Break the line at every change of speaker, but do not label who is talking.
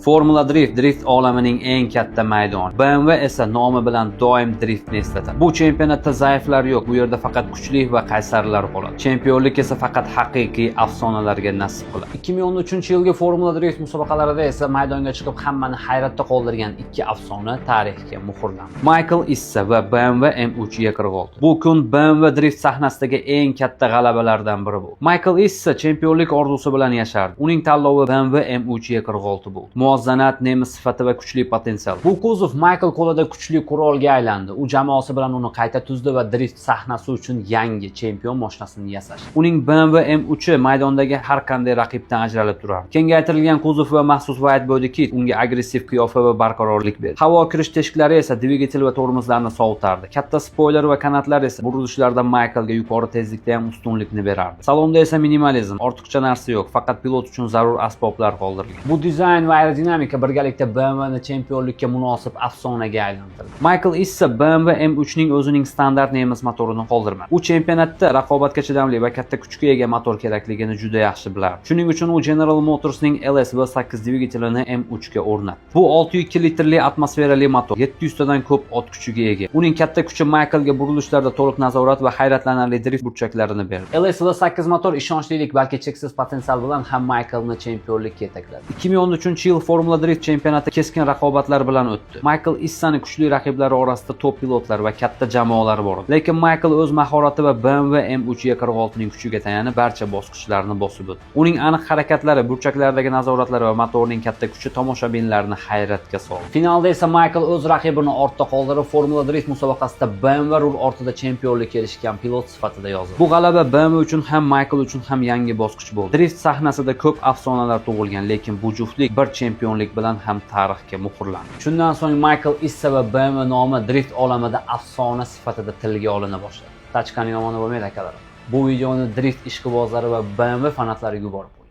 Formula Drift olamining eng katta maydoni. BMW esa nomi bilan doim driftni eslatadi. Bu chempionatda zaiflar yo'q, bu yerda faqat kuchli va qaysarlar qoladi. Chempionlik esa faqat haqiqiy afsonalarga nasib qiladi. 2013-yilgi Formula Drift musobaqalarida esa maydonga chiqib hammani hayratda qoldirgan ikki afsona tarixga muhrlandi. Michael Issa va BMW M3 E46. Bu kun BMW Drift sahnasidagi eng katta g'alabalardan biri bo'ldi. Michael Issa chempionlik orzusi bilan yashardi. Uning tanlovi BMW M3 E46 bo'ldi. Muvozanat, nemis sifati va kuchli potensial. Bu kuzov Michael qo'lida kuchli qurolga aylandi. U jamoasi bilan uni qayta tuzdi va drift sahnasi uchun yangi chempion mashinasini yasashdi. Uning BMW M3 maydondagi har qanday raqibdan ajralib turardi. Kengaytirilgan kuzov va maxsus whitebody kit unga agressiv qiyofa va barqarorlik berdi. Havo kirish teshiklari esa dvigatel va tormozlarni sovutardi. Katta spoiler va kanatlar esa burilishlarda Michaelga yuqori tezlikda ham ustunlikni berardi. Salonda esa minimalizm, ortiqcha narsa yo'q, faqat pilot uchun zarur asboblar qoldirilgan. Bu dizayn va aerodinamika birgalikda BMWni chempionlikka munosib afsonaga aylantirdi. Michael Issa BMW M3 ning o'zining standart nemis motorini qoldirmadi. U chempionatda raqobatga chidamli va katta kuchga ega motor kerakligini juda yaxshi bilardi. Shuning uchun u General Motors ning LS V8 dvigatelini M3 ga o'rnatdi. Bu 602 litrli atmosferali motor, 700 tadan ko'p ot kuchiga ega. Uning katta kuchi Michaelga burilishlarda to'liq nazorat va hayratlanarli drift burchaklarini berdi. LS V8 motor ishonchlilik balki cheksiz potensial bilan ham Michaelni chempionlikka yetakladi. 2013-yil Formula Drift chempionati keskin raqobatlar bilan o'tdi. Michael Issani kuchli raqiblari orasida top pilotlar va katta jamoalar bor edi. Lekin Michael o'z mahorati va BMW M3 E46 ning kuchiga tayanib barcha bosqichlarni bosib o'tdi. Uning aniq harakatlari, burchaklardagi nazoratlari va motorning katta kuchi tomoshabinlarni hayratga soldi. Finalda esa Michael o'z raqibini ortda qoldirib, Formula Drift musobaqasida BMW rul ortida chempionlikka erishgan pilot sifatida yozildi. Bu g'alaba BMW uchun ham Michael uchun ham yangi bosqich bo'ldi. Drift sahnasida ko'p afsonalar tug'ilgan, lekin bu juftlik bir chempionlik bilan ham tarixga muhrlandi. Shundan so'ng Michael Issa va BMW nomi drift olamida afsona sifatida tilga olina boshladi. Tachkaning omoni bo'lmaydi akalarim. Bu videoni drift ishqibozlari va BMW fanatlariga yuborib